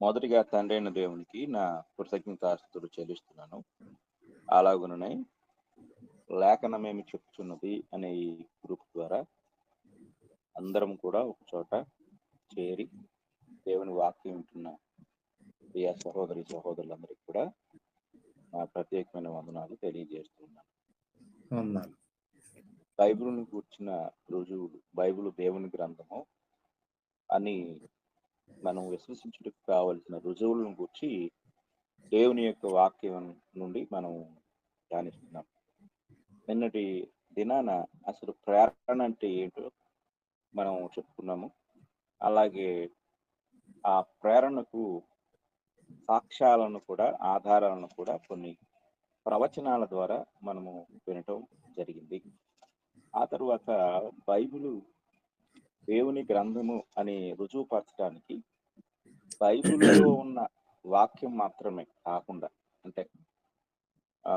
మొదటిగా తండ్రైన దేవునికి నా కృతజ్ఞతాస్తుతులు చెల్లిస్తున్నాను. అలాగుననే లేఖనమేమి చెప్పుచున్నది అనే ఈ గ్రూప్ ద్వారా అందరం కూడా ఒక చోట చేరి దేవుని వాక్యం వింటున్న ప్రియ సహోదరి సహోదరులందరికీ కూడా నా ప్రత్యేకమైన వందనాలు తెలియజేస్తున్నాను. వందనాలు. బైబిల్ని కూర్చిన రుజువులు, బైబిల్ దేవుని గ్రంథము అని మనం విశ్వసించుటకు కావలసిన రుజువులను గురించి దేవుని యొక్క వాక్యం నుండి మనం ధ్యానిస్తున్నాం. నిన్నటి దినాన అసలు ప్రేరణ అంటే ఏంటో మనం చెప్పుకున్నాము. అలాగే ఆ ప్రేరణకు సాక్ష్యాలను కూడా, ఆధారాలను కూడా కొన్ని ప్రవచనాల ద్వారా మనము వినటం జరిగింది. ఆ తరువాత బైబిలు దేవుని గ్రంథము అని రుజువుపరచడానికి బైబిల్లో ఉన్న వాక్యం మాత్రమే కాకుండా, అంటే ఆ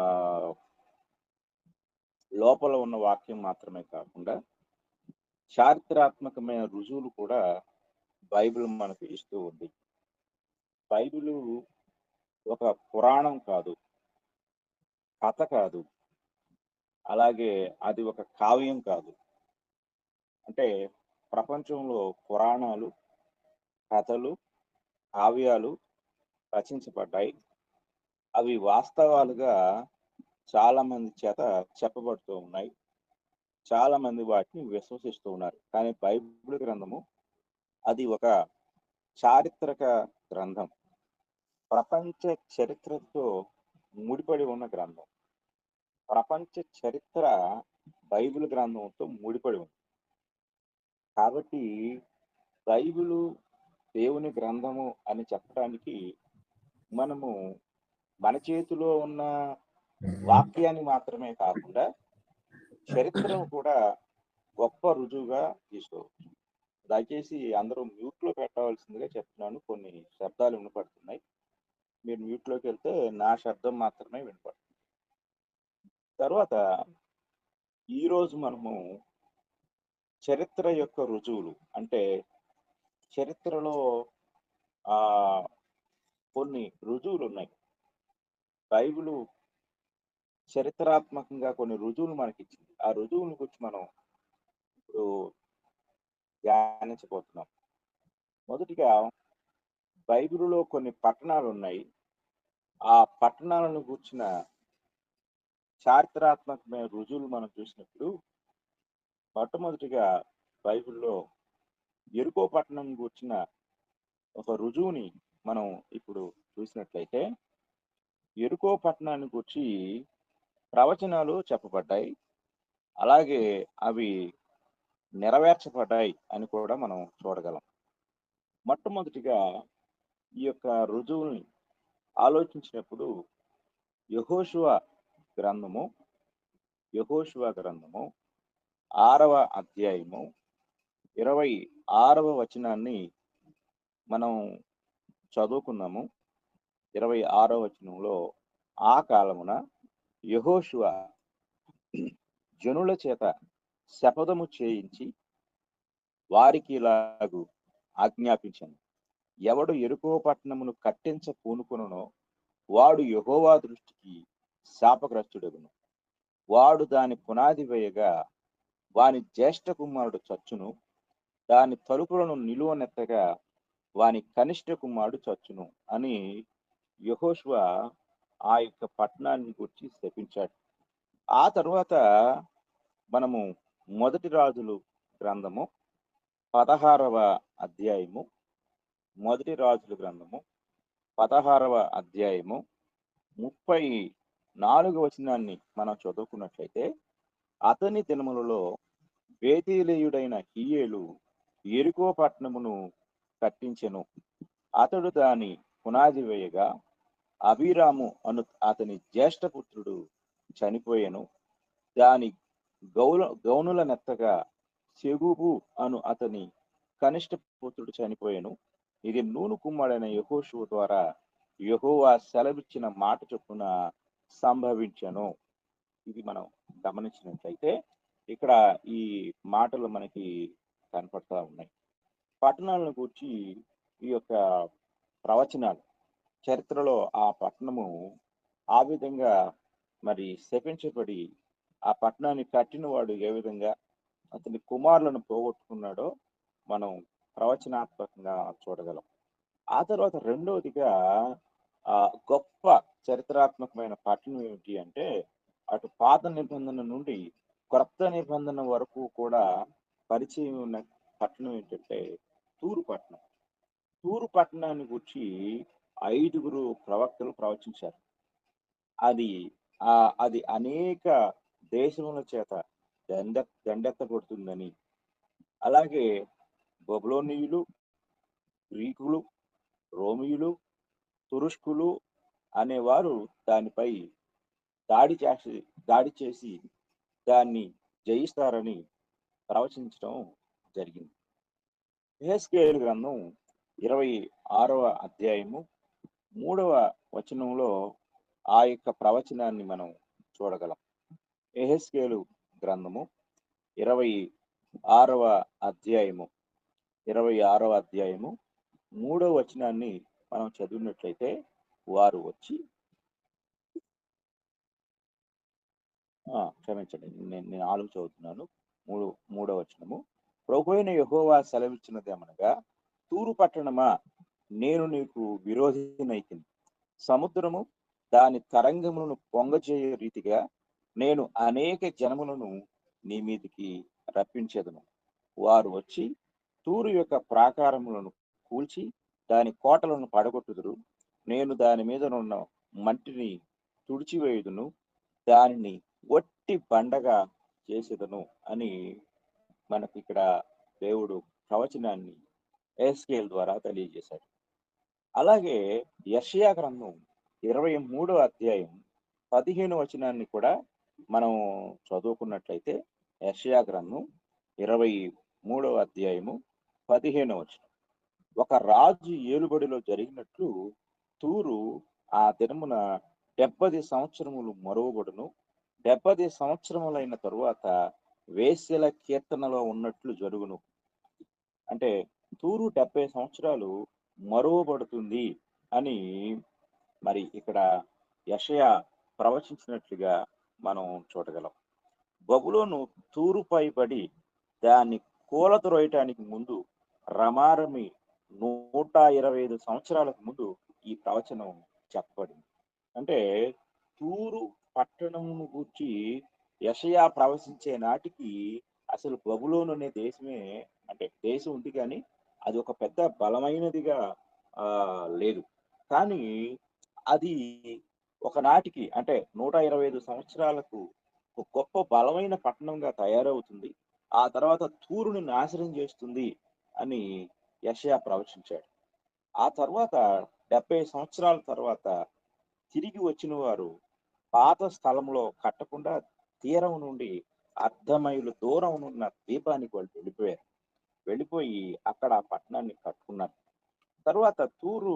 లోపల ఉన్న వాక్యం మాత్రమే కాకుండా చారిత్రాత్మకమైన రుజువులు కూడా బైబిల్ మనకు ఇస్తూ ఉంది. బైబిలు ఒక పురాణం కాదు, కథ కాదు, అలాగే అది ఒక కావ్యం కాదు. అంటే ప్రపంచంలో పురాణాలు, కథలు, కావ్యాలు రచించబడ్డాయి. అవి వాస్తవాలుగా చాలా మంది చేత చెప్పబడుతూ ఉన్నాయి. చాలా మంది వాటిని విశ్వసిస్తూ ఉన్నారు. కానీ బైబిల్ గ్రంథము అది ఒక చారిత్రక గ్రంథం, ప్రపంచ చరిత్రతో ముడిపడి ఉన్న గ్రంథం. ప్రపంచ చరిత్ర బైబిల్ గ్రంథంతో ముడిపడి ఉంది. కాబట్టి బైబిలు దేవుని గ్రంథము అని చెప్పడానికి మనము మన చేతిలో ఉన్న వాక్యాన్ని మాత్రమే కాకుండా చరిత్రను కూడా గొప్ప రుజువుగా తీసుకోవచ్చు. దయచేసి అందరూ మ్యూట్లో పెట్టవలసిందిగా చెప్తున్నాను. కొన్ని శబ్దాలు వినపడుతున్నాయి. మీరు మ్యూట్లోకి వెళ్తే నా శబ్దం మాత్రమే వినపడుతుంది. తర్వాత ఈరోజు మనము చరిత్ర యొక్క రుజువులు, అంటే చరిత్రలో ఆ కొన్ని రుజువులు ఉన్నాయి. బైబిలు చరిత్రాత్మకంగా కొన్ని రుజువులు మనకిచ్చింది. ఆ రుజువుల గురించి మనం ఇప్పుడు ధ్యానించబోతున్నాం. మొదటిగా బైబిలులో కొన్ని పట్టణాలు ఉన్నాయి. ఆ పట్టణాలను గూర్చిన చారిత్రాత్మకమైన రుజువులు మనం చూసినప్పుడు మొట్టమొదటిగా బైబిల్లో యెరికో పట్టణం గూర్చిన ఒక రుజువుని మనం ఇప్పుడు చూసినట్లయితే, యెరికో పట్టణాన్ని గూర్చి ప్రవచనాలు చెప్పబడ్డాయి. అలాగే అవి నెరవేర్చబడ్డాయి అని కూడా మనం చూడగలం. మొట్టమొదటిగా ఈ యొక్క రుజువుని ఆలోచించినప్పుడు యెహోషువ గ్రంథము 6వ అధ్యాయము 26వ వచనాన్ని మనం చదువుకున్నాము. 26వ వచనంలో, ఆ కాలమున యెహోషువ జనుల చేత శపథము చేయించి వారికి ఇలాగు ఆజ్ఞాపించాను, ఎవడు యెరికో పట్టణమును కట్టించ పూనుకొనునో వాడు యెహోవా దృష్టికి శాపగ్రస్తుడగును. వాడు దాని పునాది వేయగా వాని జ్యేష్ఠ కుమారుడు చచ్చును, దాని తలుపులను నిలువనెత్తగా వాని కనిష్ట కుమారుడు చచ్చును అని యెహోషువ ఆ యొక్క పట్టణాన్ని గురించి శపించాడు. ఆ తరువాత మనము మొదటి రాజులు గ్రంథము 16వ అధ్యాయము, మొదటి రాజుల గ్రంథము 16వ అధ్యాయము 34వ వచనాన్ని మనం చదువుకున్నట్లయితే, అతని దినములలో బేతేలీయుడైన హియేలు యెరికో పట్టణమును కట్టించెను. అతడు దాని పునాది వేయగా అబీరాము అను అతని జ్యేష్ఠపుత్రుడు చనిపోయెను. దాని గౌనుల నెత్తగా సెగూబు అను అతని కనిష్ట పుత్రుడు చనిపోయెను. ఇది నూను కుమారుడైన యెహోషువ ద్వారా యెహోవా సెలవిచ్చిన మాట చొప్పున సంభవించెను. ఇది మనం గమనించినట్లయితే ఇక్కడ ఈ మాటలు మనకి కనపడతా ఉన్నాయి. పట్టణాలను గురించి ఈ యొక్క ప్రవచనాలు చరిత్రలో ఆ పట్టణము ఆ విధంగా మరి శపించబడి ఆ పట్టణాన్ని కట్టినవాడు ఏ విధంగా అతని కుమారులను పోగొట్టుకున్నాడో మనం ప్రవచనాత్మకంగా చూడగలం. ఆ తర్వాత రెండవదిగా ఆ గొప్ప చరిత్రాత్మకమైన పట్టణం ఏమిటి అంటే అటు పాత నిబంధన నుండి క్రొత్త నిబంధన వరకు కూడా పరిచయం ఉన్న పట్టణం ఏంటంటే తూరు పట్టణం. తూరు పట్టణాన్ని గురించి 5గురు ప్రవక్తలు ప్రవచించారు. అది అది అనేక దేశముల చేత దండ దండెత్తబడుతుందని, అలాగే బబులోనీయులు, గ్రీకులు, రోమియులు, తురుష్కులు అనేవారు దానిపై దాడి చేసి దాడి చేసి దాన్ని జయిస్తారని ప్రవచించడం జరిగింది. యెహెజ్కేలు గ్రంథం 26వ అధ్యాయము 3వ వచనంలో ఆ యొక్క ప్రవచనాన్ని మనం చూడగలం. యెహెజ్కేలు గ్రంథము 26వ అధ్యాయము 3వ వచనాన్ని మనం చదివినట్లయితే వారు వచ్చి క్షమించండి, నేను 4 చదువుతున్నాను. మూడవ వచనము. ప్రభువైన యెహోవా సెలవిచ్చినదేమనగా, తూరు పట్టణమా, నేను నీకు విరోధినైతిని. సముద్రము దాని తరంగములను పొంగజేయ రీతిగా నేను అనేక జనములను నీ మీదికి రప్పించెదను. వారు వచ్చి తూరు యొక్క ప్రాకారములను కూల్చి దాని కోటలను పడగొట్టుదురు. నేను దాని మీదనున్న మంటిని తుడిచివేయుదును, దానిని ఒట్టి బండగా చేసేదను అని మనకి ఇక్కడ దేవుడు ప్రవచనాన్ని యెహెజ్కేలు ద్వారా తెలియజేశాడు. అలాగే యెషయా గ్రంథం 23వ అధ్యాయం 15వ వచనాన్ని కూడా మనం చదువుకున్నట్లయితే యెషయా గ్రంథం 23వ అధ్యాయము 15వ వచనం. ఒక రాజు ఏలుబడిలో జరిగినట్లు తూరు ఆ దినమున 70 సంవత్సరములు మరువబడును. 70 సంవత్సరములైన తరువాత వేశ్యల కీర్తనలో ఉన్నట్లు జరుగును. అంటే తూరు 70 సంవత్సరాలు మరువబడుతుంది అని మరి ఇక్కడ యెషయా ప్రవచించినట్లుగా మనం చూడగలం. బబులోను తూరుపై పడి దాన్ని కూలద్రోయటానికి ముందు రమారమి 125 సంవత్సరాలకు ముందు ఈ ప్రవచనం చెప్పబడింది. అంటే తూరు పట్టణమును గూర్చి యెషయా ప్రవచించే నాటికి అసలు బబులోను అనే దేశమే, అంటే దేశం ఉంది కానీ అది ఒక పెద్ద బలమైనదిగా లేదు. కానీ అది ఒకనాటికి అంటే 125 సంవత్సరాలకు ఒక గొప్ప బలమైన పట్టణంగా తయారవుతుంది. ఆ తర్వాత తూరుని నాశనం చేస్తుంది అని యెషయా ప్రవచించాడు. ఆ తర్వాత 70 సంవత్సరాల తర్వాత తిరిగి వచ్చిన వారు పాత స్థలంలో కట్టకుండా తీరం నుండి అర్ధ మైలు దూరం ఉన్న ద్వీపానికి వాళ్ళు వెళ్ళిపోయారు. వెళ్ళిపోయి అక్కడ ఆ పట్టణాన్ని కట్టుకున్నారు. తర్వాత తూరు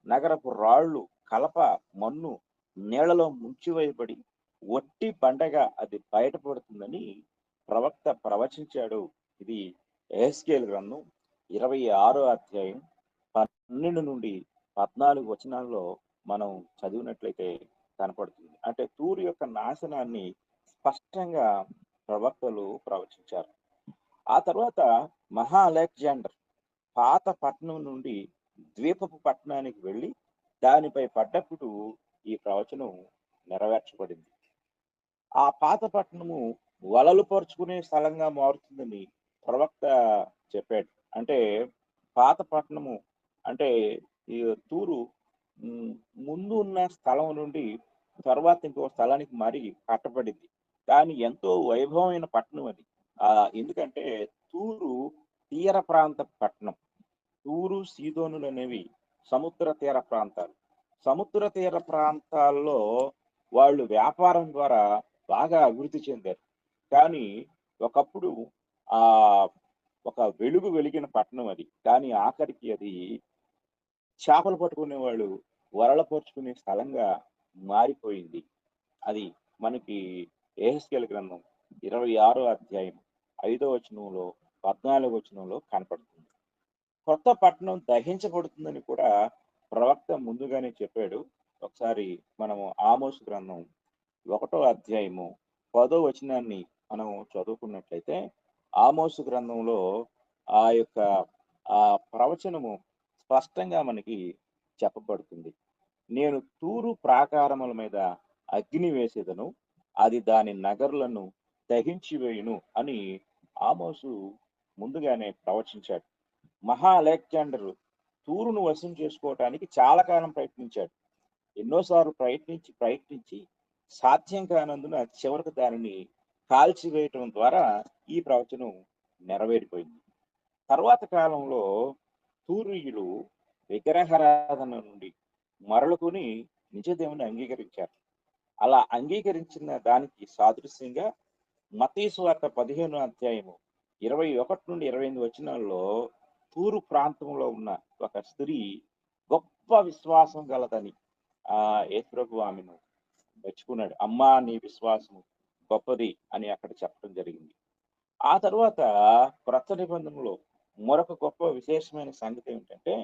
నగరపు రాళ్ళు, కలప, మన్ను నీళ్లలో ముంచివేయబడి ఒట్టి బండగా అది బయటపడుతుందని ప్రవక్త ప్రవచించాడు. ఇది యెహెజ్కేలు గ్రంథం 26వ అధ్యాయం 12 నుండి 14 వచనాల్లో మనం చదివినట్లయితే కనపడుతుంది. అంటే తూరు యొక్క నాశనాన్ని స్పష్టంగా ప్రవక్తలు ప్రవచించారు. ఆ తర్వాత మహా అలెగ్జాండర్ పాత పట్టణం నుండి ద్వీపపు పట్టణానికి వెళ్ళి దానిపై పడ్డప్పుడు ఈ ప్రవచనం నెరవేర్చబడింది. ఆ పాత పట్టణము వలలు పరుచుకునే స్థలంగా మారుతుందని ప్రవక్త చెప్పాడు. అంటే పాత పట్టణము అంటే ఈ తూరు ముందు ఉన్న స్థలం నుండి తర్వాత ఇంకో స్థలానికి మారి కట్టబడింది. కానీ ఎంతో వైభవమైన పట్టణం అది. ఎందుకంటే తూరు తీర ప్రాంత పట్టణం. తూరు, సీదోనులు అనేవి సముద్ర తీర ప్రాంతాలు. సముద్ర తీర ప్రాంతాల్లో వాళ్ళు వ్యాపారం ద్వారా బాగా అభివృద్ధి చెందారు. కానీ ఒకప్పుడు ఆ ఒక వెలుగు వెలిగిన పట్టణం అది. కానీ ఆఖరికి అది చేపలు పట్టుకునే వాళ్ళు వలల పరుచుకునే స్థలంగా మారిపోయింది. అది మనకి యెహెజ్కేలు గ్రంథం 26వ అధ్యాయం 5వ వచనంలో 14వ వచనంలో కనపడుతుంది. కొత్త పట్టణం దహించబడుతుందని కూడా ముందుగానే చెప్పాడు. ఒకసారి మనము ఆమోసు గ్రంథం 1వ అధ్యాయము 10వ వచనాన్ని మనం చదువుకున్నట్లయితే, ఆమోసు గ్రంథంలో ఆ యొక్క ఆ ప్రవచనము స్పష్టంగా మనకి చెప్పబడుతుంది. నేను తూరు ప్రాకారముల మీద అగ్ని వేసేదను, అది దాని నగరులను దహించి వేయును అని ఆమోసు ముందుగానే ప్రవచించాడు. మహా అలెగ్జాండర్ తూరును వశం చేసుకోవటానికి చాలా కాలం ప్రయత్నించాడు. ఎన్నోసార్లు ప్రయత్నించి సాధ్యం కానందున చివరికి దానిని కాల్చివేయటం ద్వారా ఈ ప్రవచనం నెరవేరిపోయింది. తర్వాత కాలంలో తూర్యులు విగ్రహారాధన నుండి మరలుకొని నిజదేవుని అంగీకరించారు. అలా అంగీకరించిన దానికి సాదృశ్యంగా మత్తయి సువార్త 15వ అధ్యాయము 21 నుండి 28 వచనాల్లో తూరు ప్రాంతంలో ఉన్న ఒక స్త్రీ గొప్ప విశ్వాసం గలదని యేసుప్రభు ఆమెను మెచ్చుకున్నాడు. అమ్మా, నీ విశ్వాసం గొప్పది అని అక్కడ చెప్పడం జరిగింది. ఆ తర్వాత క్రొత్త నిబంధనలో మరొక గొప్ప విశేషమైన సంగతి ఏమిటంటే,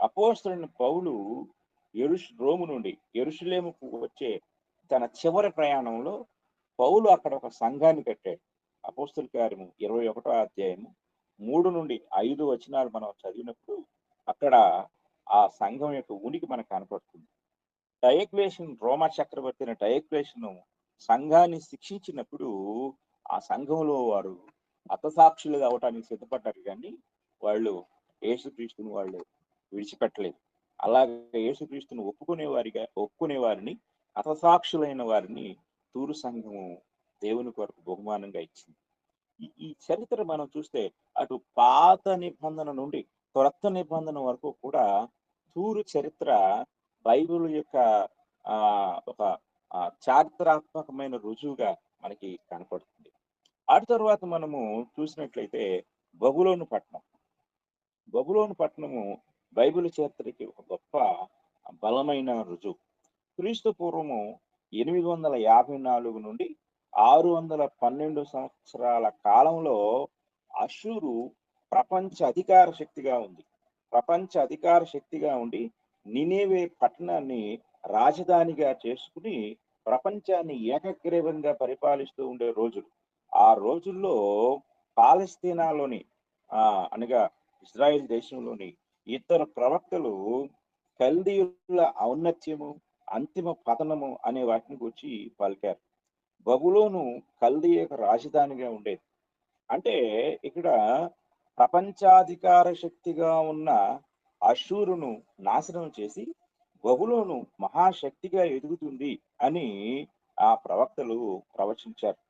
అపోస్తలుడైన పౌలు రోము నుండి యెరూషలేముకు వచ్చే తన చివరి ప్రయాణంలో పౌలు అక్కడ ఒక సంఘాన్ని కట్టాడు. అపోస్తలుల కార్యము 21వ అధ్యాయము 3 నుండి 5 వచనాలు మనం చదివినప్పుడు అక్కడ ఆ సంఘం యొక్క ఉనికి మనకు కనపడుతుంది. రోమా చక్రవర్తి అయిన డయక్లేషన్ సంఘాన్ని శిక్షించినప్పుడు ఆ సంఘంలో వారు హతసాక్షులుగా అవటానికి సిద్ధపడ్డారు, కానీ వాళ్ళు యేసుక్రీస్తుని వాళ్ళు విడిచిపెట్టలేదు. అలాగే యేసుక్రీస్తుని ఒప్పుకునే వారిని, హతసాక్షులైన వారిని తూరు సంఘము దేవుని కొరకు బహుమానంగా ఇచ్చింది. ఈ చరిత్ర మనం చూస్తే అటు పాత నిబంధన నుండి క్రొత్త నిబంధన వరకు కూడా తూరు చరిత్ర బైబిల్ యొక్క ఒక చారిత్రాత్మకమైన రుజువుగా మనకి కనపడుతుంది. ఆ తర్వాత మనము చూసినట్లయితే బబులోను పట్టణము బైబిల్ చరిత్రకి ఒక గొప్ప బలమైన రుజువు. క్రీస్తు పూర్వము 854 నుండి 612 సంవత్సరాల కాలంలో అషూరు ప్రపంచ అధికార శక్తిగా ఉండి నినేవే పట్టణాన్ని రాజధానిగా చేసుకుని ప్రపంచాన్ని ఏకగ్రీవంగా పరిపాలిస్తూ ఉండే రోజులు. ఆ రోజుల్లో పాలస్తీనాలోని అనగా ఇజ్రాయెల్ దేశంలోని ఇద్దరు ప్రవక్తలు కల్దీయుల ఔన్నత్యము, అంతిమ పతనము అనే వాటిని గురించి పలికారు. బబులోను కల్దీయక రాజధానిగా ఉండేది. అంటే ఇక్కడ ప్రపంచాధికార శక్తిగా ఉన్న అషూరును నాశనం చేసి బబులోను మహాశక్తిగా ఎదుగుతుంది అని ఆ ప్రవక్తలు ప్రవచించారు.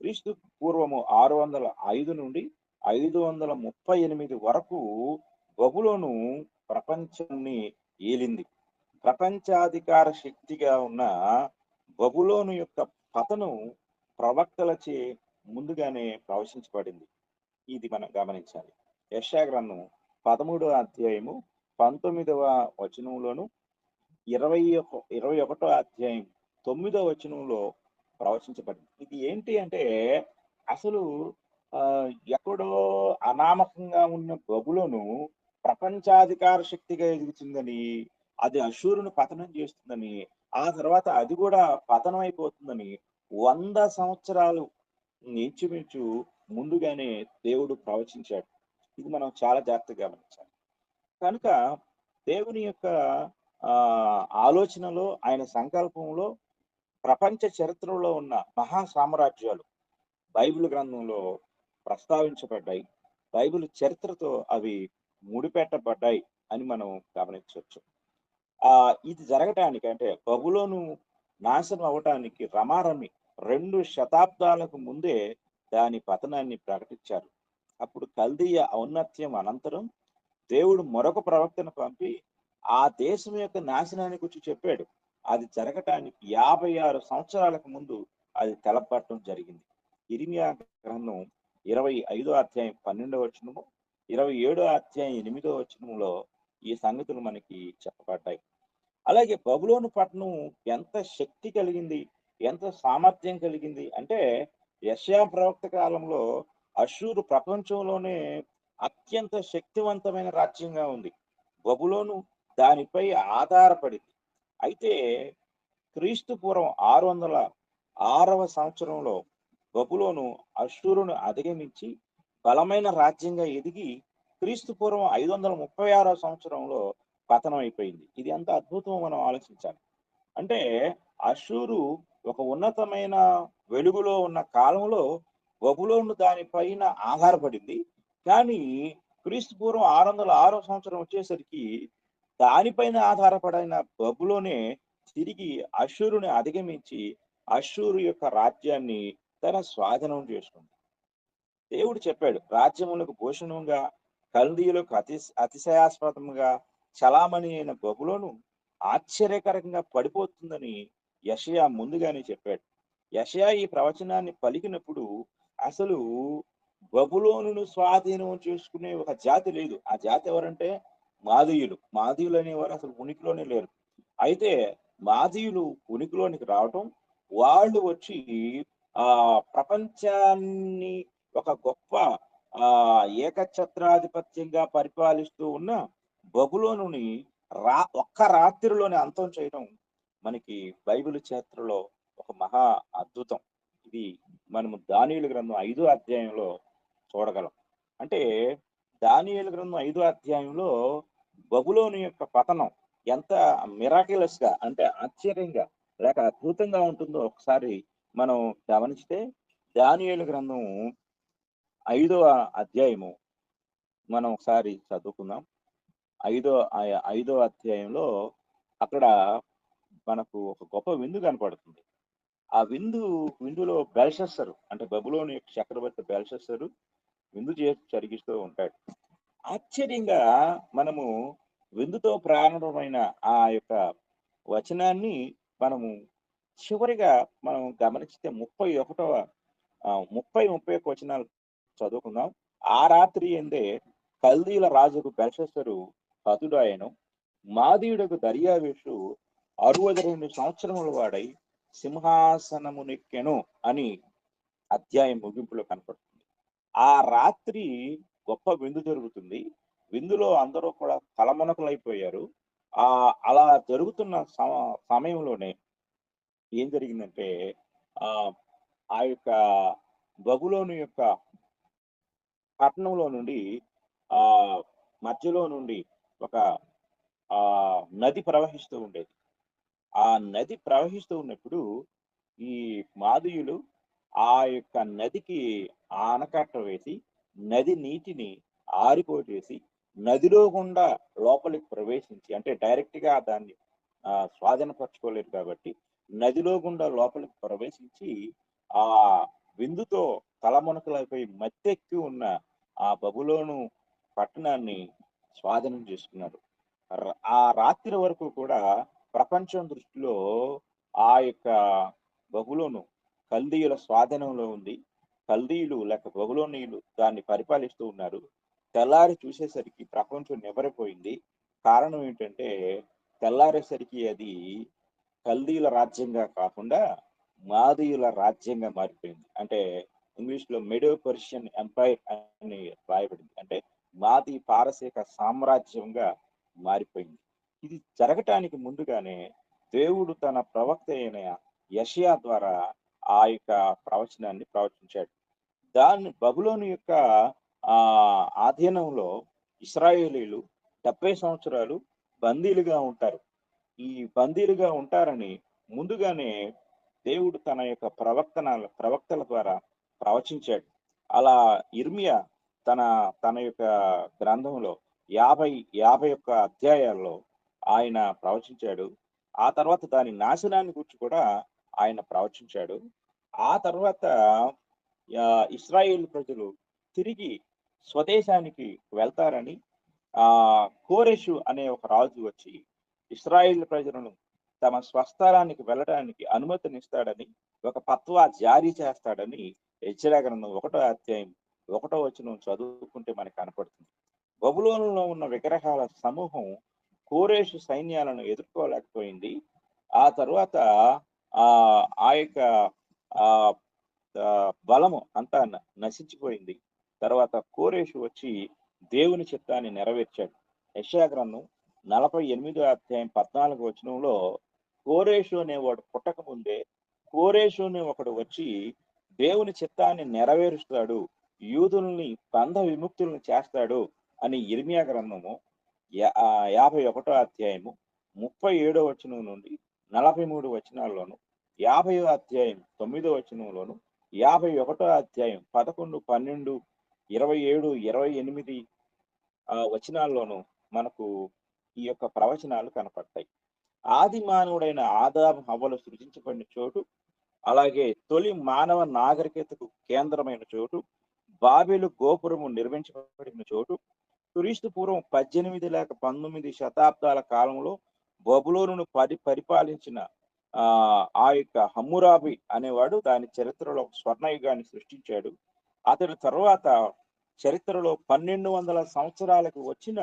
క్రీస్తు పూర్వము 605 నుండి 538 వరకు బబులోను ప్రపంచాన్ని ఏలింది. ప్రపంచాధికార శక్తిగా ఉన్న బబులోను యొక్క పతనం ప్రవక్తలచే ముందుగానే ప్రవచించబడింది. ఇది మనం గమనించాలి. యెషయా గ్రంథం 13వ అధ్యాయము 19వ వచనంలోను 21వ అధ్యాయం 9వ వచనంలో ప్రవచించబడింది. ఇది ఏంటి అంటే, అసలు ఎక్కడో అనామకంగా ఉన్న బబులోను ప్రపంచాధికార శక్తిగా ఎదుగుతుందని, అది అషూరును పతనం చేస్తుందని, ఆ తర్వాత అది కూడా పతనం అయిపోతుందని 100 సంవత్సరాలు ఇంచుమించు ముందుగానే దేవుడు ప్రవచించాడు. ఇది మనం చాలా జాగ్రత్తగా గమనించాలి. కనుక దేవుని యొక్క ఆలోచనలో, ఆయన సంకల్పంలో ప్రపంచ చరిత్రలో ఉన్న మహా సామ్రాజ్యాలు బైబిల్ గ్రంథంలో ప్రస్తావించబడ్డాయి. బైబిల్ చరిత్రతో అవి ముడిపెట్టబడ్డాయి అని మనం గమనించవచ్చు. ఇది జరగటానికి, అంటే బబులోను నాశనం అవటానికి రమారమి 2 శతాబ్దాలకు ముందే దాని పతనాన్ని ప్రకటించారు. అప్పుడు కల్దీయ ఔన్నత్యం అనంతరం దేవుడు మరొక ప్రవక్తను పంపి ఆ దేశం యొక్క నాశనాన్ని గురించి చెప్పాడు. అది జరగటానికి 56 సంవత్సరాలకు ముందు అది తెలపడం జరిగింది. ఇర్మియా గ్రంథం 25వ అధ్యాయం 12వ వచనము, 27వ అధ్యాయం 8వ వచనంలో ఈ సంగతులు మనకి చెప్పబడ్డాయి. అలాగే బబులోను పట్టణం ఎంత శక్తి కలిగింది, ఎంత సామర్థ్యం కలిగింది అంటే, యెషయా ప్రవక్త కాలంలో అషూరు ప్రపంచంలోనే అత్యంత శక్తివంతమైన రాజ్యంగా ఉంది. బబులోను దానిపై ఆధారపడింది. అయితే క్రీస్తు పూర్వం 606వ సంవత్సరంలో బబులోను అష్షూరును అధిగమించి బలమైన రాజ్యంగా ఎదిగి క్రీస్తు పూర్వం 536వ సంవత్సరంలో పతనం అయిపోయింది. ఇది ఎంత అద్భుతమో మనం ఆలోచించాలి. అంటే అష్షూరు ఒక ఉన్నతమైన వెలుగులో ఉన్న కాలంలో బబులోను దానిపైన ఆధారపడింది. కానీ క్రీస్తు పూర్వం 606వ సంవత్సరం వచ్చేసరికి దానిపైన ఆధారపడిన బబులోనే తిరిగి అష్షూరుని అధిగమించి అష్షూరు యొక్క రాజ్యాన్ని తన స్వాధీనం చేసుకుంది. దేవుడు చెప్పాడు, రాజ్యములకు భూషణంగా కల్దీయులకు అతిశయాస్పదంగా చలామణి అయిన బబులోను ఆశ్చర్యకరంగా పడిపోతుందని యెషయా ముందుగానే చెప్పాడు. యెషయా ఈ ప్రవచనాన్ని పలికినప్పుడు అసలు బబులోనును స్వాధీనం చేసుకునే ఒక జాతి లేదు. ఆ జాతి ఎవరంటే మాదీయులు. మాదీయులు అనేవారు అసలు ఉనికిలోనే లేరు. అయితే మాదీయులు ఉనికిలోనికి రావటం, వాళ్ళు వచ్చి ప్రపంచాన్ని ఒక గొప్ప ఏకఛత్రాధిపత్యంగా పరిపాలిస్తూ ఉన్న బబులోనుని ఒక్క రాత్రిలోనే అంతం చేయడం మనకి బైబిల్ చరిత్రలో ఒక మహా అద్భుతం. ఇది మనము దానియేలు గ్రంథం 5వ అధ్యాయంలో చూడగలం. అంటే దానియేలు గ్రంథం 5వ అధ్యాయంలో బబులోను యొక్క పతనం ఎంత మిరాకిలస్ గా, అంటే ఆశ్చర్యంగా లేక అద్భుతంగా ఉంటుందో ఒకసారి మనం గమనిస్తే, దానియేలు గ్రంథం 5వ అధ్యాయము మనం ఒకసారి చదువుకుందాం. ఐదో అధ్యాయంలో అక్కడ మనకు ఒక గొప్ప విందు కనపడుతుంది. ఆ విందులో బెల్షస్సరు, అంటే బబులోను యొక్క చక్రవర్తి బెల్షస్సరు విందు చేసి జరిగిస్తూ ఉంటాడు. ఆశ్చర్యంగా మనము విందుతో ప్రారంభమైన ఆ యొక్క వచనాన్ని మనము చివరిగా మనం గమనిస్తే 31 వచనాలు చదువుకుందాం. ఆ రాత్రి ఎందే కల్దీల రాజుకు బెల్షస్సరు హతుడాయెను. మాదీయుడకు దర్యావేషు 62 సంవత్సరముల వాడై సింహాసనమునెక్కెను అని అధ్యాయం ముగింపులో కనపడుతుంది. ఆ రాత్రి గొప్ప విందు జరుగుతుంది. విందులో అందరూ కూడా తలమునకలైపోయారు. అలా జరుగుతున్న సమయంలోనే ఏం జరిగిందంటే, ఆ ఆ యొక్క బబులోను యొక్క పట్టణంలో నుండి ఆ మధ్యలో నుండి ఒక నది ప్రవహిస్తూ ఉండేది. ఆ నది ప్రవహిస్తూ ఉన్నప్పుడు ఈ మాదీయులు ఆ యొక్క నదికి ఆనకట్ట వేసి నది నీటిని ఆరిపోచేసి నదిలో గుండా లోపలికి ప్రవేశించి, అంటే డైరెక్ట్ గా దాన్ని స్వాధీనపరచుకోలేరు కాబట్టి నదిలో గుండా లోపలికి ప్రవేశించి ఆ విందుతో తలమునకలైపోయి మత్తెక్కి ఉన్న ఆ బబులోను పట్టణాన్ని స్వాధీనం చేసుకున్నారు. ఆ రాత్రి వరకు కూడా ప్రపంచం దృష్టిలో ఆ యొక్క బబులోను కల్దీయుల స్వాధీనంలో ఉంది. కల్దీయులు లేక బబులోనీయులు దాన్ని పరిపాలిస్తూ ఉన్నారు. తెల్లారి చూసేసరికి ప్రపంచం నివ్వెరపోయింది. కారణం ఏంటంటే, తెల్లారేసరికి అది కల్దీయుల రాజ్యంగా కాకుండా మాదీయుల రాజ్యంగా మారిపోయింది. అంటే ఇంగ్లీష్ లో మెడో పర్షియన్ ఎంపైర్ అని రాయబడింది. అంటే మాది పారసీక సామ్రాజ్యంగా మారిపోయింది. ఇది జరగటానికి ముందుగానే దేవుడు తన ప్రవక్త అయిన యెషయా ద్వారా ఆ యొక్క ప్రవచనాన్ని ప్రవచించాడు. దాన్ని బబులోను యొక్క ఆధీనంలో ఇశ్రాయేలీలు 70 సంవత్సరాలు బందీలుగా ఉంటారు. ఈ బందీలుగా ఉంటారని ముందుగానే దేవుడు తన యొక్క ప్రవక్తల ద్వారా ప్రవచించాడు. అలా ఇర్మియా తన తన యొక్క గ్రంథంలో 51 అధ్యాయాల్లో ఆయన ప్రవచించాడు. ఆ తర్వాత దాని నాశనాన్ని గురించి కూడా ఆయన ప్రవచించాడు. ఆ తర్వాత ఇశ్రాయేల్ ప్రజలు తిరిగి స్వదేశానికి వెళ్తారని కోరెషు అనే ఒక రాజు వచ్చి ఇశ్రాయేల్ ప్రజలను తమ స్వస్థలానికి వెళ్ళడానికి అనుమతినిస్తాడని, ఒక ఫత్వా జారీ చేస్తాడని యెషయా గ్రంథం 1వ అధ్యాయం 1వ వచనం చదువుకుంటే మనకు కనపడుతుంది. బబులోనులో ఉన్న విగ్రహాల సమూహం కోరెషు సైన్యాలను ఎదుర్కోలేకపోయింది. ఆ తర్వాత ఆ యొక్క బలము అంతా నశించిపోయింది. తర్వాత కోరెషు వచ్చి దేవుని చిత్తాన్ని నెరవేర్చాడు. యెషయా గ్రంథం 48 అధ్యాయం 14 వచనంలో కోరేషు అనేవాడు పుట్టక ముందే కోరేషు అనే ఒకడు వచ్చి దేవుని చిత్తాన్ని నెరవేరుస్తాడు, యూదుల్ని బంధ విముక్తులను చేస్తాడు అని ఇర్మియా గ్రంథము 51 అధ్యాయము 37 వచనం నుండి 43 వచనాల్లోను, 50 అధ్యాయం 9 వచనంలోను, 51 అధ్యాయం 11, 12, 27, 28 వచనాల్లోనూ మనకు ఈ యొక్క ప్రవచనాలు కనపడతాయి. ఆది మానవుడైన ఆదాము హవ్వలు సృజించబడిన చోటు, అలాగే తొలి మానవ నాగరికతకు కేంద్రమైన చోటు, బాబెలు గోపురము నిర్మించబడిన చోటు, క్రీస్తు పూర్వం 18 లేక 19 శతాబ్దాల కాలంలో బబులోనును పరిపాలించిన ఆ యొక్క హమ్మురాబి అనేవాడు దాని చరిత్రలో స్వర్ణయుగాన్ని సృష్టించాడు. అతడి తర్వాత చరిత్రలో 1200 సంవత్సరాలకు వచ్చిన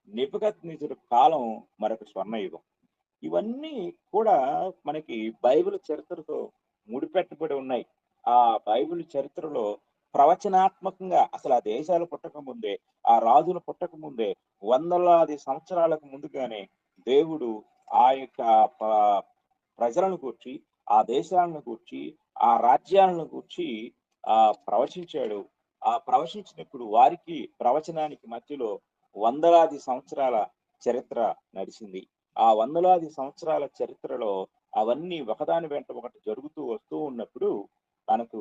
నెబుకద్నెజరు కాలం మరొక స్వర్ణయుగం. ఇవన్నీ కూడా మనకి బైబిల్ చరిత్రతో ముడిపెట్టబడి ఉన్నాయి. ఆ బైబిల్ చరిత్రలో ప్రవచనాత్మకంగా అసలు ఆ దేశాలు పుట్టక ముందే, ఆ రాజులు పుట్టక ముందే, వందలాది సంవత్సరాలకు ముందుగానే దేవుడు ఆ యొక్క ప్రజలను గూర్చి, ఆ దేశాలను గూర్చి, ఆ రాజ్యాలను గూర్చి ప్రవచించాడు. ఆ ప్రవచించినప్పుడు వారికి ప్రవచనానికి మధ్యలో వందలాది సంవత్సరాల చరిత్ర నడిచింది. ఆ వందలాది సంవత్సరాల చరిత్రలో అవన్నీ ఒకదాని వెంట ఒకటి జరుగుతూ వస్తూ ఉన్నప్పుడు మనకు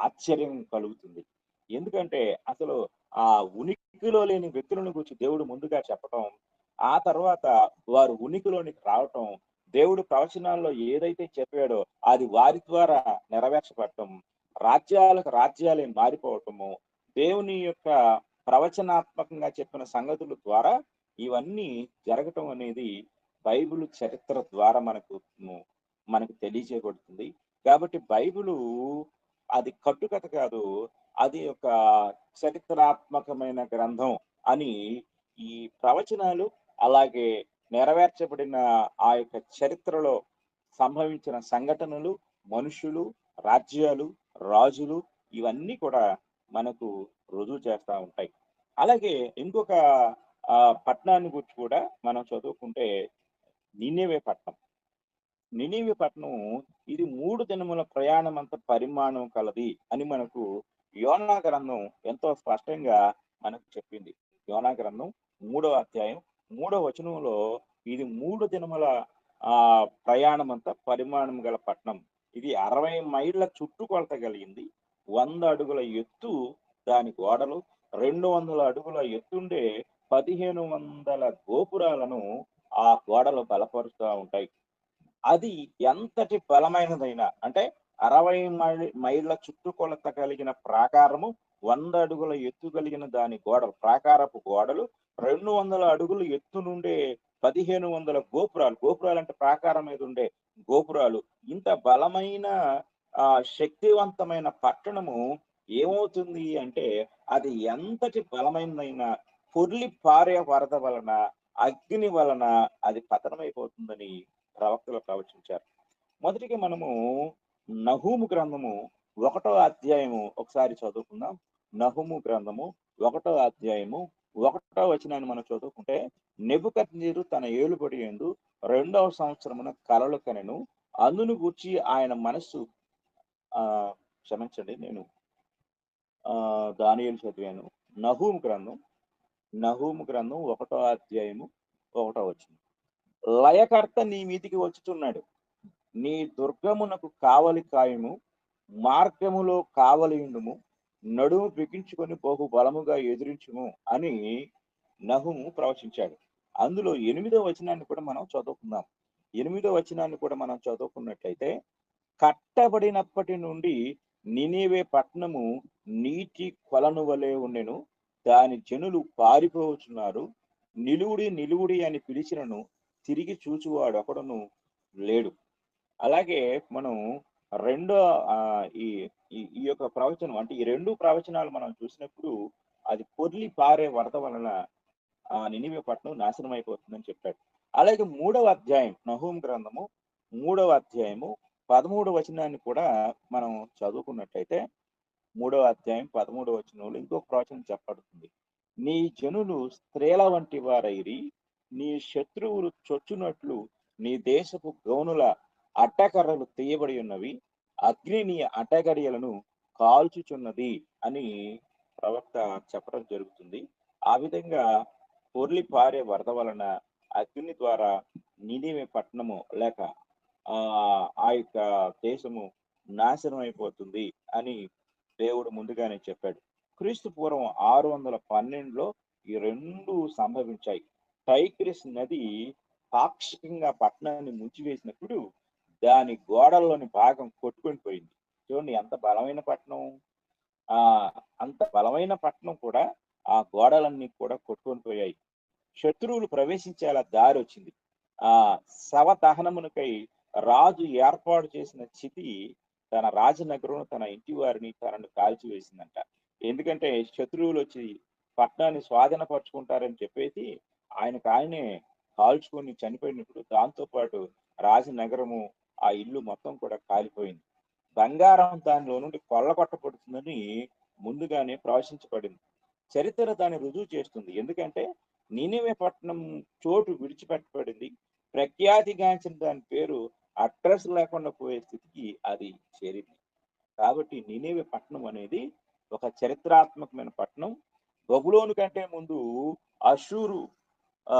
ఆశ్చర్యం కలుగుతుంది. ఎందుకంటే అసలు ఆ ఉనికిలో లేని వ్యక్తులను గురించి దేవుడు ముందుగా చెప్పటం, ఆ తర్వాత వారు ఉనికిలోనికి రావటం, దేవుడు ప్రవచనాల్లో ఏదైతే చెప్పాడో అది వారి ద్వారా నెరవేర్చబడటం, రాజ్యాలకు రాజ్యాలే మారిపోవటము, దేవుని యొక్క ప్రవచనాత్మకంగా చెప్పిన సంగతుల ద్వారా ఇవన్నీ జరగటం అనేది బైబిల్ చరిత్ర ద్వారా మనకు తెలియజేయబడుతుంది. కాబట్టి బైబిలు అది కట్టుకథ కాదు, అది ఒక చరిత్రాత్మకమైన గ్రంథం అని ఈ ప్రవచనాలు, అలాగే నెరవేర్చబడిన ఆ యొక్క చరిత్రలో సంభవించిన సంఘటనలు, మనుషులు, రాజ్యాలు, రాజులు ఇవన్నీ కూడా మనకు రుజువు చేస్తూ ఉంటాయి. అలాగే ఇంకొక పట్టణాన్ని గురించి కూడా మనం చదువుకుంటే నినెవె పట్టణం. నినెవె పట్టణం ఇది 3 దినముల ప్రయాణం అంత పరిమాణం కలది అని మనకు యోనా గ్రంథం ఎంతో స్పష్టంగా మనకు చెప్పింది. యోనా గ్రంథం 3వ అధ్యాయం 3వ వచనంలో ఇది 3 దినముల ప్రయాణం అంత పరిమాణం గల పట్టణం. ఇది 60 మైళ్ళ చుట్టుకొలత కలిగింది. 100 అడుగుల ఎత్తు దాని గోడలు, 200 అడుగుల ఎత్తుండే 1500 గోపురాలను ఆ గోడలు బలపరుస్తూ ఉంటాయి. అది ఎంతటి బలమైనదైనా, అంటే 60 మైళ్ళ చుట్టుకొలత కలిగిన ప్రాకారము, 100 అడుగుల ఎత్తు కలిగిన దాని గోడలు, ప్రాకారపు గోడలు, 200 అడుగులు ఎత్తు నుండే 1500 గోపురాలు అంటే ప్రాకారం మీద ఉండే గోపురాలు. ఇంత బలమైన శక్తివంతమైన పట్టణము ఏమవుతుంది అంటే అది ఎంతటి బలమైనదైనా పొర్లి పారే వరద వలన, అగ్ని వలన అది పతనమైపోతుందని ప్రవక్తలు ప్రవచించారు. మొదటిగా మనము నహూము గ్రంథము 1వ అధ్యాయము ఒకసారి చదువుకుందాం. నహూము గ్రంథము 1వ అధ్యాయము 1వ వచనాన్ని మనం చదువుకుంటే, నెబుకద్నెజరు తన ఏలుబడి యందు 2వ సంవత్సరమున కలలు కనెను, అందును గూర్చి ఆయన మనస్సు క్షమించండి, నేను దానియేలు చదివాను. నహూము గ్రంథం 1వ అధ్యాయము 1వ వచనం. లయకర్త నీ మీదికి వచ్చుచున్నాడు, నీ దుర్గమునకు కావలి కాయము, మార్గములో కావలియుండుము, నడుము బిగించుకొని బహు బలముగా ఎదిరించుము అని నహూము ప్రవచించాడు. అందులో 8వ వచనాన్ని కూడా మనం చదువుకుందాం. 8వ వచనాన్ని కూడా మనం చదువుకున్నట్లయితే, కట్టబడినప్పటి నుండి నినెవె పట్టణము నీటి కొలను వలె ఉండెను, దాని జనులు పారిపోవచ్చున్నారు, నిలువుడి అని పిలిచినను తిరిగి చూచువాడు ఒకడును లేడు. అలాగే మనం రెండో ఈ ఈ యొక్క ప్రవచనం, అంటే ఈ 2 ప్రవచనాలు మనం చూసినప్పుడు అది పొర్లి పారే వరద వలన నినివే పట్టణం నాశనం అయిపోతుందని చెప్పాడు. అలాగే 3వ అధ్యాయం, నహూము గ్రంథము 3వ అధ్యాయము 13వ వచనాన్ని కూడా మనం చదువుకున్నట్లయితే, 3వ అధ్యాయం 13వ వచనంలో ఇంకొక ప్రవచనం చెప్పబడుతుంది. నీ జనులు స్త్రీల వంటి వారైరి, నీ శత్రువులు చొచ్చునట్లు నీ దేశపు గౌనుల అడ్డకర్రలు తీయబడి ఉన్నవి, అగ్ని నీ అడ్డగడియలను కాల్చుచున్నది అని ప్రవక్త చెప్పడం జరుగుతుంది. ఆ విధంగా పొర్లి పారే వరద వలన అగ్ని ద్వారా నినివే పట్టణము లేక ఆ ఆ యొక్క దేశము నాశనం అయిపోతుంది అని దేవుడు ముందుగానే చెప్పాడు. క్రీస్తు పూర్వం 612లో ఈ రెండు సంభవించాయి. టైగ్రిస్ నది పాక్షికంగా పట్టణాన్ని ముంచివేసినప్పుడు దాని గోడల్లోని భాగం కొట్టుకొని పోయింది. చూడండి ఎంత బలమైన పట్టణం. ఆ అంత బలమైన పట్టణం కూడా ఆ గోడలన్నీ కూడా కొట్టుకొని పోయాయి. శత్రువులు ప్రవేశించేలా దారి వచ్చింది. ఆ శవ దహనమునకై రాజు ఏర్పాటు చేసిన చితి తన రాజనగరం, తన ఇంటి వారిని తనను కాల్చివేసిందంట. ఎందుకంటే శత్రువులు వచ్చి పట్టణాన్ని స్వాధీనపరుచుకుంటారని చెప్పేసి ఆయనకు ఆయనే కాల్చుకొని చనిపోయినప్పుడు దాంతో పాటు రాజనగరము, ఆ ఇల్లు మొత్తం కూడా కాలిపోయింది. బంగారం దానిలో నుండి కొల్లగొట్టబడుతుందని ముందుగానే ప్రవచించబడింది. చరిత్ర దాన్ని రుజువు చేస్తుంది. ఎందుకంటే నినివే పట్టణం చోటు విడిచిపెట్టబడింది. ప్రఖ్యాతిగాంచిన దాని పేరు అడ్రస్ లేకుండా పోయే స్థితికి అది చేరింది. కాబట్టి నినివే పట్టణం అనేది ఒక చరిత్రాత్మకమైన పట్టణం. బబులోను కంటే ముందు అషూరు ఆ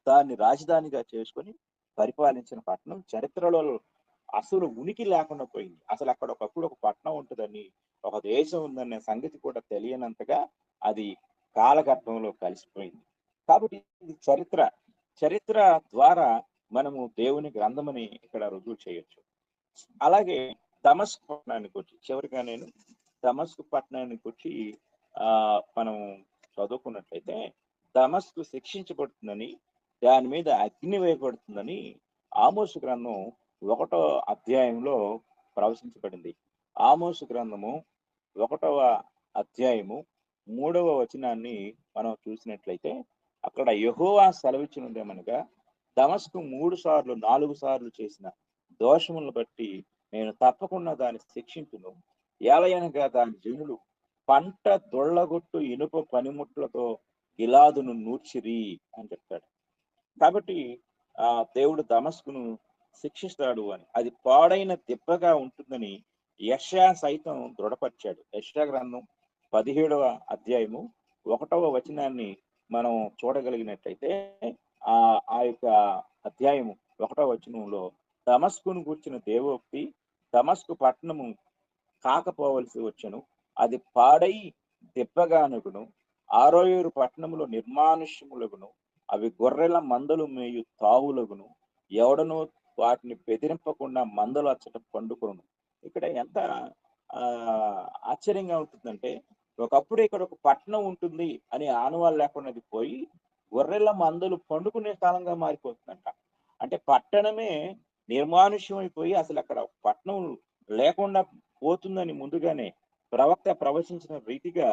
దాన్ని రాజధానిగా చేసుకొని పరిపాలించిన పట్టణం చరిత్రలో అసలు ఉనికి లేకుండా పోయింది. అసలు అక్కడ ఒకప్పుడు ఒక పట్టణం ఉంటుందని, ఒక దేశం ఉందనే సంగతి కూడా తెలియనంతగా అది కాలగర్భంలో కలిసిపోయింది. కాబట్టి ఇది చరిత్ర. చరిత్ర ద్వారా మనము దేవుని గ్రంథమని ఇక్కడ రుజువు చేయొచ్చు. అలాగే దమస్కు పట్టణానికి వచ్చి చివరిగా నేను దమస్కు పట్టణానికి వచ్చి మనం చదువుకున్నట్లయితే దమస్కు శిక్షించబడుతుందని, దాని మీద అగ్ని వేయబడుతుందని ఆమోసు గ్రంథం 1వ అధ్యాయంలో ప్రవచించబడింది. ఆమోసు గ్రంథము 1వ అధ్యాయము 3వ వచనాన్ని మనం చూసినట్లయితే అక్కడ యెహోవా సెలవిచ్చినదేమనగా, దమస్కు 3 సార్లు 4 సార్లు చేసిన దోషములను బట్టి నేను తప్పకుండా దాన్ని శిక్షించును. ఏలయనగా దాని జనులు పంట దొళ్ళగొట్టు ఇనుప పనిముట్లతో గిలాదును నూర్చిరి అని చెప్తాడు. కాబట్టి దేవుడు దమస్కును శిక్షిస్తాడు అని, అది పాడైన దిబ్బగా ఉంటుందని యెషయా సైతం దృఢపరిచాడు. యెషయా గ్రంథం 17వ అధ్యాయము 1వ వచనాన్ని మనం చూడగలిగినట్లయితే ఆ యొక్క అధ్యాయము 1వ వచనంలో దమస్కును గూర్చిన దేవోక్తి, దమస్కు పట్టణము కాకపోవలసి వచ్చెను, అది పాడై దిబ్బగానుగును, ఆరోయేరు పట్టణములో నిర్మానుష్యములగును, అవి గొర్రెల మందలు మేయు తావులగును, ఎవడనో వాటిని బెదిరింపకుండా మందలు అచ్చట పండుకొను. ఇక్కడ ఎంత ఆశ్చర్యంగా ఉంటుందంటే, ఒకప్పుడు ఇక్కడ ఒక పట్టణం ఉంటుంది అని ఆనవాళ్ళు లేకుండా అది పోయి గొర్రెల మందలు పండుకునే స్థలంగా మారిపోతుందంట. అంటే పట్టణమే నిర్మానుష్యం అయిపోయి అసలు అక్కడ పట్టణం లేకుండా పోతుందని ముందుగానే ప్రవక్త ప్రవచించిన రీతిగా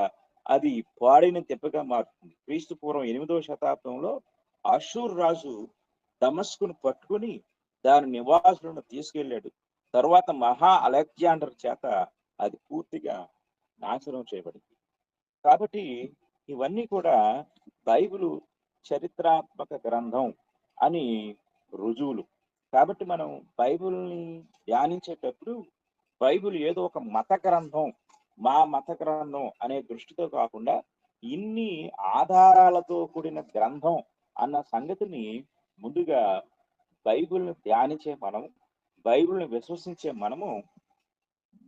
అది పాడైన దెబ్బగా మారుతుంది. క్రీస్తు పూర్వం 8వ శతాబ్దంలో అషూర్ రాజు దమస్కును పట్టుకుని దాని నివాసులను తీసుకెళ్లాడు. తర్వాత మహా అలెగ్జాండర్ చేత అది పూర్తిగా నాశనం చేయబడింది. కాబట్టి ఇవన్నీ కూడా బైబిలు చరిత్రాత్మక గ్రంథం అని రుజువులు. కాబట్టి మనం బైబిల్ని ధ్యానించేటప్పుడు బైబిల్ ఏదో ఒక మత గ్రంథం, మా మత గ్రంథం అనే దృష్టితో కాకుండా ఇన్ని ఆధారాలతో కూడిన గ్రంథం అన్న సంగతిని ముందుగా బైబిల్ని ధ్యానించే మనం, బైబిల్ని విశ్వసించే మనము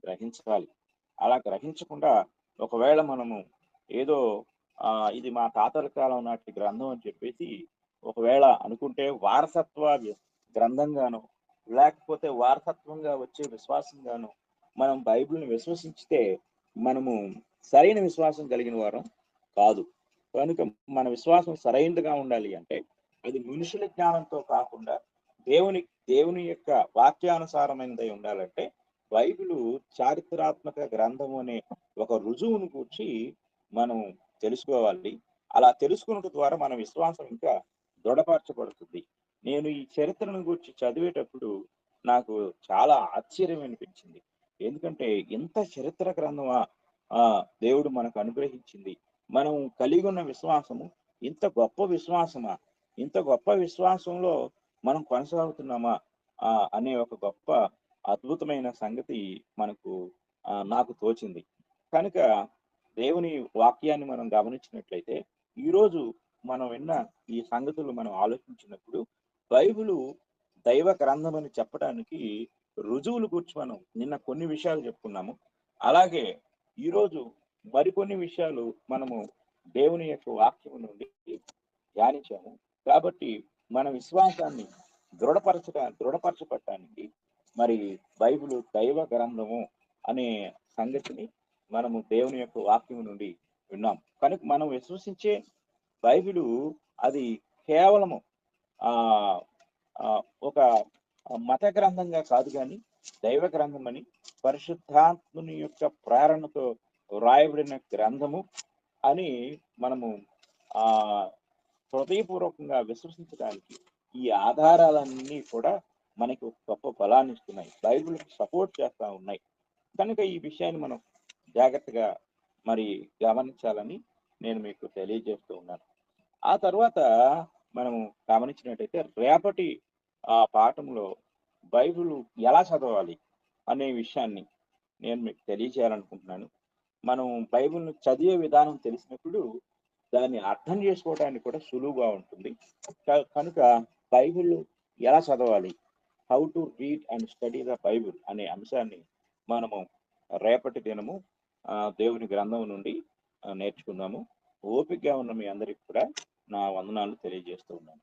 గ్రహించాలి. అలా గ్రహించకుండా ఒకవేళ మనము ఏదో ఇది మా తాతల కాలం నాటి గ్రంథం అని చెప్పేసి ఒకవేళ అనుకుంటే వారసత్వ గ్రంథంగాను, లేకపోతే వారసత్వంగా వచ్చే విశ్వాసంగాను మనం బైబిల్ని విశ్వసించితే మనము సరైన విశ్వాసం కలిగిన వారం కాదు. కనుక మన విశ్వాసం సరైనదిగా ఉండాలి అంటే అది మనుషుల జ్ఞానంతో కాకుండా దేవుని యొక్క వాక్యానుసారమైనదై ఉండాలంటే బైబిలు చారిత్రాత్మక గ్రంథం అనే ఒక రుజువును కూర్చి మనం తెలుసుకోవాలి. అలా తెలుసుకున్నట్టు ద్వారా మన విశ్వాసం ఇంకా దృఢపరచబడుతుంది. నేను ఈ చరిత్రను గురించి చదివేటప్పుడు నాకు చాలా ఆశ్చర్యం అనిపించింది. ఎందుకంటే ఇంత చరిత్ర గ్రంథమా దేవుడు మనకు అనుగ్రహించింది. మనం కలిగి ఉన్న విశ్వాసము ఇంత గొప్ప విశ్వాసమా? ఇంత గొప్ప విశ్వాసంలో మనం కొనసాగుతున్నామా అనే ఒక గొప్ప అద్భుతమైన సంగతి మనకు నాకు తోచింది. కనుక దేవుని వాక్యాన్ని మనం గమనించినట్లయితే ఈరోజు మనం విన్న ఈ సంగతులు మనం ఆలోచించినప్పుడు బైబిలు దైవ గ్రంథం అని చెప్పడానికి రుజువులు గురించి మనం నిన్న కొన్ని విషయాలు చెప్పుకున్నాము. అలాగే ఈరోజు మరికొన్ని విషయాలు మనము దేవుని యొక్క వాక్యం నుండి ధ్యానించాము. కాబట్టి మన విశ్వాసాన్ని దృఢపరచబడటానికి మరి బైబిలు దైవ గ్రంథము అనే సంగతిని మనము దేవుని యొక్క వాక్యం నుండి విన్నాం. కనుక మనం విశ్వసించే బైబిలు అది కేవలము ఆ ఒక మత గ్రంథంగా కాదు, కానీ దైవ గ్రంథం అని, పరిశుద్ధాత్ముని యొక్క ప్రేరణతో వ్రాయబడిన గ్రంథము అని మనము ఆ హృదయపూర్వకంగా విశ్వసించడానికి ఈ ఆధారాలన్నీ కూడా మనకి ఒక గొప్ప బలాన్ని ఇస్తున్నాయి, బైబిల్కి సపోర్ట్ చేస్తా ఉన్నాయి. కనుక ఈ విషయాన్ని మనం జాగ్రత్తగా మరి గమనించాలని నేను మీకు తెలియజేస్తూ ఉన్నాను. ఆ తర్వాత మనము గమనించినట్టయితే రేపటి పాఠంలో బైబిల్ ఎలా చదవాలి అనే విషయాన్ని నేను మీకు తెలియజేయాలనుకుంటున్నాను. మనం బైబిల్ను చదివే విధానం తెలిసినప్పుడు దాన్ని అర్థం చేసుకోవడానికి కూడా సులువుగా ఉంటుంది. కనుక బైబిల్ ఎలా చదవాలి, how to read and study the Bible అనే అంశాన్ని మనము రేపటి దినము దేవుని గ్రంథం నుండి నేర్చుకుందాము. ఓపికగా ఉన్న మీ అందరికి కూడా నా వందనాలు తెలియజేస్తూ ఉన్నాను.